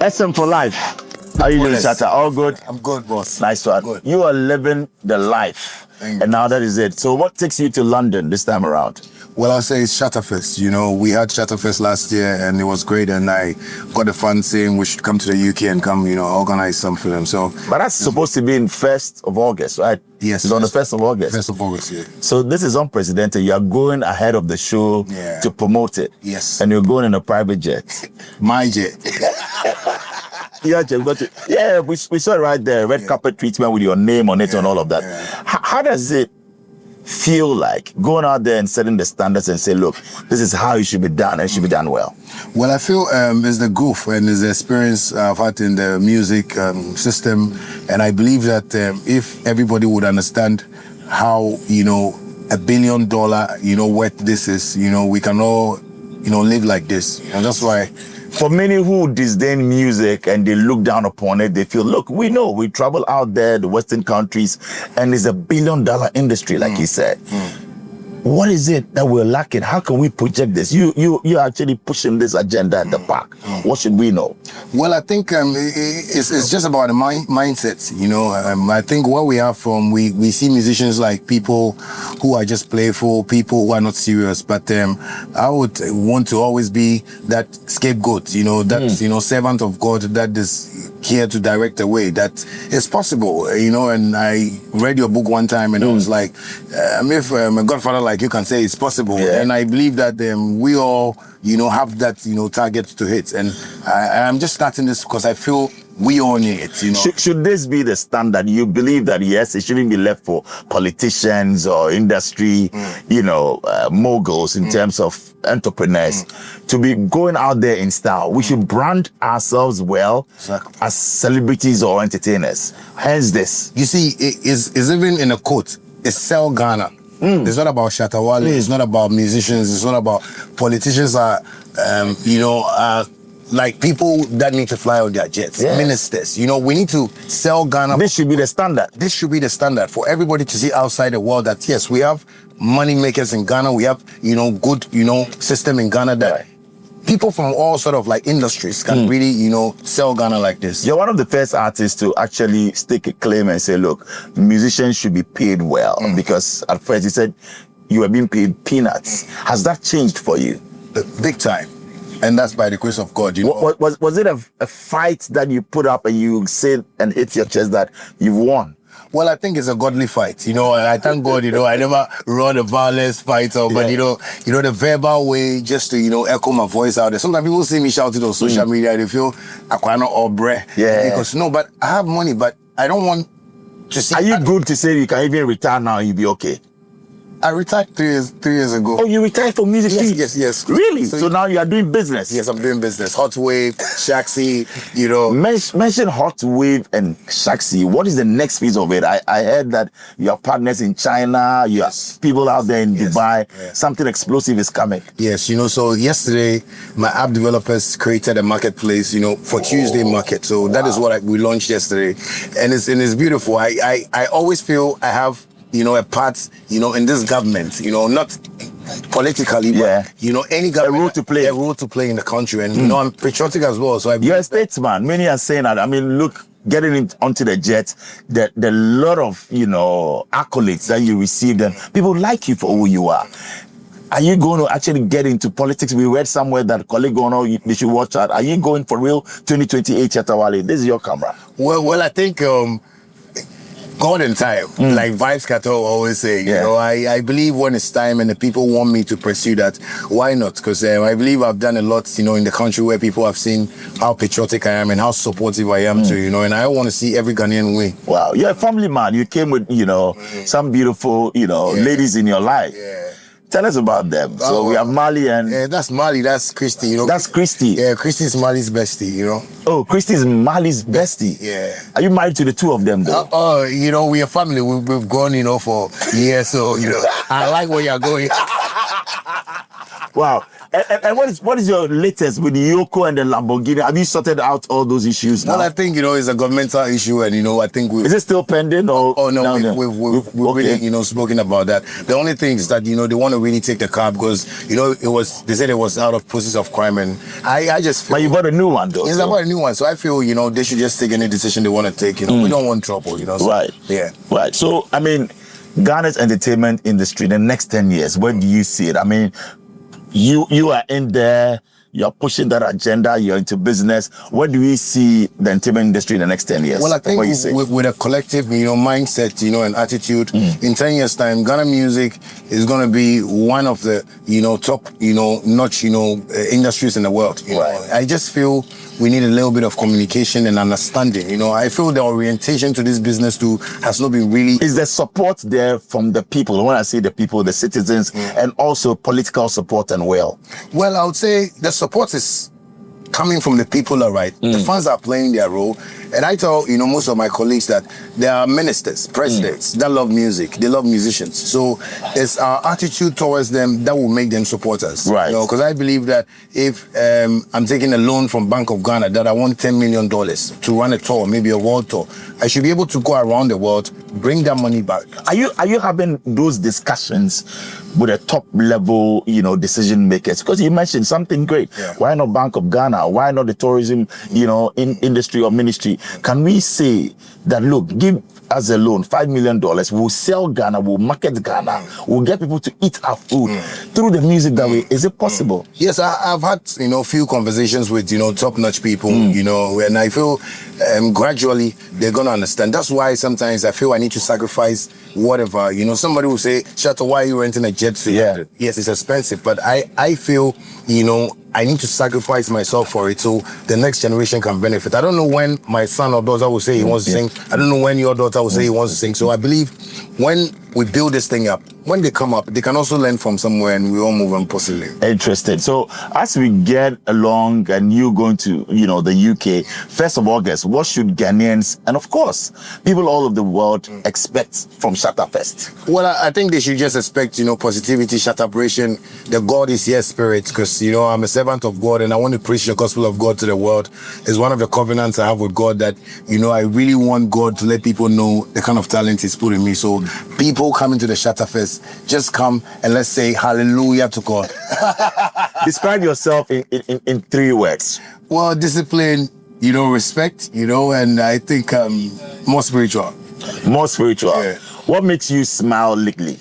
SM for life. How you doing, Shatta? All good? I'm good, boss. Nice one. Good. You are living the life. And now that is it. So what takes you to London this time around? Well, I'll say it's ShattaFest. You know, we had ShattaFest last year and it was great. And I got a fan saying we should come to the UK and come, organize some for them. So, but that's supposed to be in 1st of August, right? Yes. It's on the 1st of August. 1st of August, yeah. So this is unprecedented. You are going ahead of the show to promote it. Yes. And you're going in a private jet. My jet. Yeah, we saw it right there. Red carpet treatment with your name on it and all of that. Yeah. How does it feel like going out there and setting the standards and say, look, this is how it should be done and it should be done well? Well, I feel it's the goof and it's the experience I've had in the music system. And I believe that if everybody would understand how, $1 billion, worth this is, we can all, live like this. And that's why. For many who disdain music and they look down upon it, they feel, look, we know, we travel out there, the Western countries, and it's $1 billion industry, like he said. What is it that we're lacking? How can we project this? You're actually pushing this agenda at the back. What should we know? Well, I think it's just about the mindset, I think what we have we see musicians like people who are just playful, people who are not serious, but I would want to always be that scapegoat, that, servant of God that is here to direct the way, that it's possible, and I read your book one time and I was like, if a godfather like you can say it's possible, and I believe that we all, have that, target to hit, and I'm just starting this because I feel we all need it, Should this be the standard? You believe that, yes, it shouldn't be left for politicians or industry, moguls in terms of entrepreneurs to be going out there in style. We should brand ourselves well as celebrities or entertainers. Hence this. You see, it's even in a quote, it's sell Ghana. It's not about Shatta Wale, it's not about musicians, it's not about politicians like people that need to fly on their jets, ministers. We need to sell Ghana. This should be the standard. This should be the standard for everybody to see outside the world that, yes, we have money makers in Ghana. We have, good, system in Ghana that people from all sort of like industries can really, sell Ghana like this. You're one of the first artists to actually stake a claim and say, look, musicians should be paid well. Because at first you said you were being paid peanuts. Has that changed for you? Big time. And that's by the grace of God. Was it a fight that you put up and you said and hit your chest that you've won? Well, I think it's a godly fight. I thank God, I never run a violence fight, but the verbal way just to, echo my voice out there. Sometimes people see me shouting on social media, they feel Aquano or Bre. Because but I have money, but I don't want to see. Are you good to say you can even retire now and you'll be okay? I retired 3 years ago. Oh, you retired from music? Yes. Really? So now you are doing business? Yes, I'm doing business. Hot Wave, Shaxi, Mention Hot Wave and Shaxi. What is the next phase of it? I heard that you have partners in China, you have people out there in Dubai. Something explosive is coming. Yes, so yesterday, my app developers created a marketplace, for Tuesday market. So that is what we launched yesterday. And it's beautiful. I always feel I have a part, in this government, not politically, but, any government. A role to play in the country. And, I'm patriotic as well. So you're a statesman. Many are saying that. I mean, look, getting onto the jet, the lot of, accolades that you received, and people like you for who you are. Are you going to actually get into politics? We read somewhere that colleague they should watch out. Are you going for real 2028 Shatta Wale? This is your camera. Well, I think, God in time, like Vibes Kato always say, I believe when it's time and the people want me to pursue that, why not? Because I believe I've done a lot, in the country where people have seen how patriotic I am and how supportive I am to, and I want to see every Ghanaian win. Wow, you're a family man. You came with, some beautiful, ladies in your life. Tell us about them. So we have Mali and... Yeah, that's Mali, that's Christy, That's Christy. Yeah, Christy's Mali's bestie, Oh, Christy's Mali's bestie. Yeah. Are you married to the two of them, though? We are family. We've grown, for years, so, I like where you're going. Wow. And what is your latest with the Yoko and the Lamborghini? Have you sorted out all those issues now? Well, I think, it's a governmental issue, and, I think is it still pending? Or oh, no, we've okay. really, spoken about that. The only thing is that, they want to really take the car because, they said it was out of process of crime, and I just feel... But you bought a new one, though. Yes, I bought a new one, so I feel, they should just take any decision they want to take, We don't want trouble, So, right. Yeah. Right. So, I mean, Ghana's entertainment industry, the next 10 years, where do you see it? I mean, you are in there, you're pushing that agenda, you're into business. Where do we see the entertainment industry in the next 10 years? Well, I think with a collective, mindset, and attitude, in 10 years' time, Ghana music is going to be one of the, top, notch, industries in the world. Right. I just feel we need a little bit of communication and understanding. I feel the orientation to this business too has not been really... Is there support there from the people? When I say the people, the citizens, and also political support and will? Well, I would say the support is coming from the people, all right. The fans are playing their role. And I tell, most of my colleagues that there are ministers, presidents that love music. They love musicians. So it's our attitude towards them that will make them support us. Right. Because I believe that if I'm taking a loan from Bank of Ghana that I want $10 million to run a tour, maybe a world tour, I should be able to go around the world, bring that money back. Are you having those discussions with the top level, decision makers? Because you mentioned something great. Yeah. Why not Bank of Ghana? Why not the tourism, industry or ministry? Can we say that, look, give us a loan, $5 million, we'll sell Ghana, we'll market Ghana, we'll get people to eat our food through the music that way? Is it possible? Yes, I've had, few conversations with, top-notch people, and I feel gradually they're going to understand. That's why sometimes I feel I need to sacrifice whatever. Somebody will say, Shatta, why are you renting a jet suit? Yeah. Yes, it's expensive, but I feel, I need to sacrifice myself for it so the next generation can benefit. I don't know when my son or daughter will say he wants to sing. I don't know when your daughter will say he wants to sing. So I believe when we build this thing up, when they come up, they can also learn from somewhere and we all move on positively. Interesting. So as we get along and you going to, the UK, 1st of August, what should Ghanaians and of course, people all over the world expect from ShattaFest? Well, I think they should just expect, positivity, Shattabration. The God is here spirit because, I'm a servant of God and I want to preach the gospel of God to the world. It's one of the covenants I have with God that, I really want God to let people know the kind of talent He's put in me. So people coming to the ShattaFest, just come and let's say hallelujah to God. Describe yourself in 3 words. Well, discipline, respect, and I think more spiritual. More spiritual. Yeah. What makes you smile lately?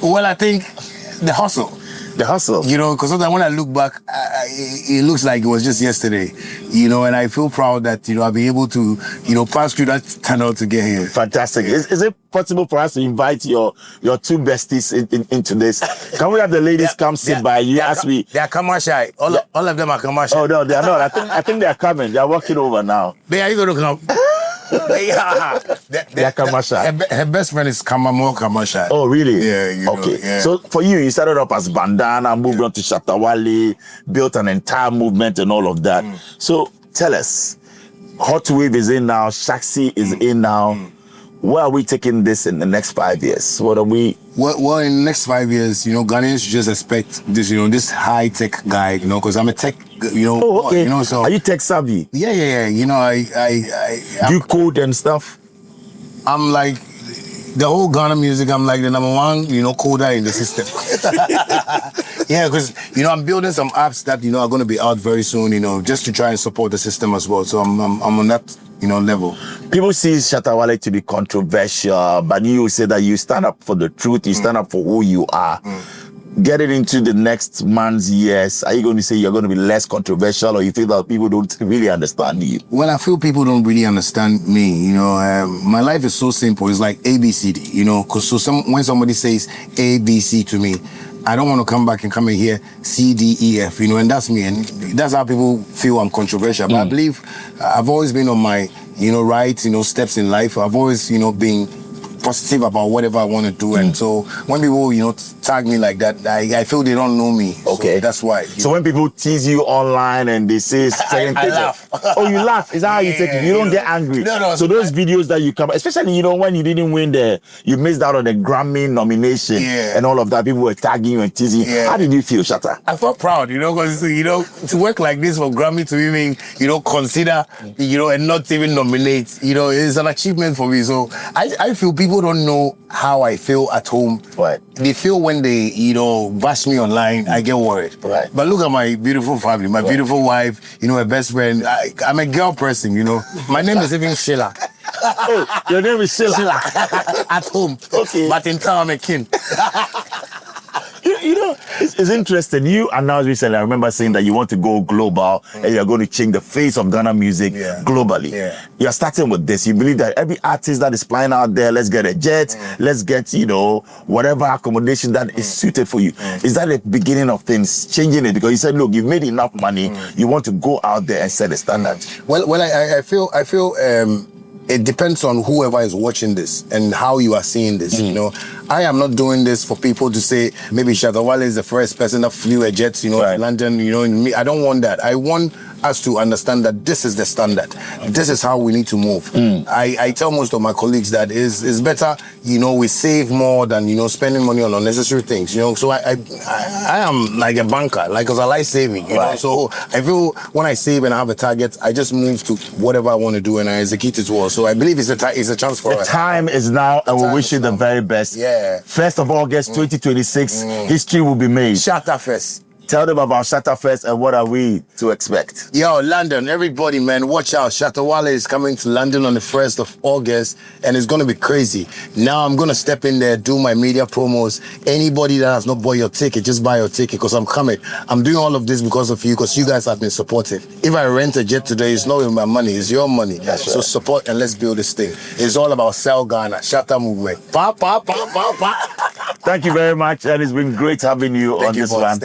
Well, I think the hustle. The hustle. Because sometimes when I look back, it looks like it was just yesterday, and I feel proud that, I'll be able to, pass through that tunnel to get here. Fantastic. Is it possible for us to invite your 2 besties into this? Can we have the ladies come sit by you as we... They are commercial. All of them are commercial. Oh, no, they are not. I think they are coming. They are walking over now. They are going to come. They are commercial. Her best friend is more commercial. Oh, really? Yeah. Okay. Yeah. So for you started up as Bandana, moved on to Shatta Wale, built an entire movement and all of that. So tell us, Hot Wave is in now, Shaxi is in now. Where are we taking this in the next 5 years? What are we... Well, in the next 5 years, Ghanaians should just expect this, this high-tech guy, because I'm a tech, Oh, okay. So... Are you tech savvy? Yeah. Do you code and stuff? I'm like, the whole Ghana music, I'm like the #1, coder in the system. Yeah, because, I'm building some apps that, are going to be out very soon, just to try and support the system as well. So I'm on that, level. People see Shatta Wale to be controversial, but you say that you stand up for the truth, you stand up for who you are. Getting into the next months, years, are you going to say you're going to be less controversial, or you feel that people don't really understand you? Well, I feel people don't really understand me. My life is so simple. It's like ABCD, because when somebody says ABC to me, I don't want to come back and come in here CDEF, and that's me, and that's how people feel I'm controversial. But I believe I've always been on my, right, steps in life. I've always, been positive about whatever I want to do, and so when people, tag me like that, I feel they don't know me. Okay. Okay. So that's why. So when people tease you online and they say certain I things, laugh. Oh, you laugh. Is that how you take it? You don't get angry. No. So those videos that you come, especially when you didn't win you missed out on the Grammy nomination and all of that. People were tagging you and teasing you. Yeah. How did you feel, Shatta? I felt proud, because to work like this for Grammy to even consider, and not even nominate, is an achievement for me. So I feel people don't know how I feel at home. Right. They feel when they, bash me online, I get worried. Right. But look at my beautiful family, my beautiful wife, my best friend. I'm a girl person, My name is even Sheila. Oh, your name is Sheila. At home. Okay. But in town, I'm a king. It's interesting. You announced recently, I remember saying that you want to go global and you're going to change the face of Ghana music globally. Yeah. You're starting with this. You believe that every artist that is flying out there, let's get a jet, let's get, whatever accommodation that is suited for you. Is that the beginning of things, changing it? Because you said, look, you've made enough money. You want to go out there and set a standard. Well, I feel it depends on whoever is watching this and how you are seeing this. I am not doing this for people to say maybe Shatta Wale is the first person that flew a jet, to London. I don't want that. I want us to understand that this is the standard. This is how we need to move. I tell most of my colleagues that it's better, we save more than spending money on unnecessary things. So I am like a banker, because I like saving. So I feel when I save and I have a target, I just move to whatever I want to do and I execute it well. So I believe it's a chance for us. The time is now, and we wish you the very best. Yeah. 1st of August 2026, history will be made. ShattaFest. Tell them about ShattaFest and what are we to expect? Yo, London, everybody, man, watch out. Shatta Wale is coming to London on the 1st of August, and it's going to be crazy. Now I'm going to step in there, do my media promos. Anybody that has not bought your ticket, just buy your ticket, because I'm coming. I'm doing all of this because of you, because you guys have been supportive. If I rent a jet today, it's not with my money, it's your money. So support and let's build this thing. It's all about Sell Ghana, Shatta movement. Pa, pa, pa, pa, pa. Thank you very much, and it's been great having you on this one.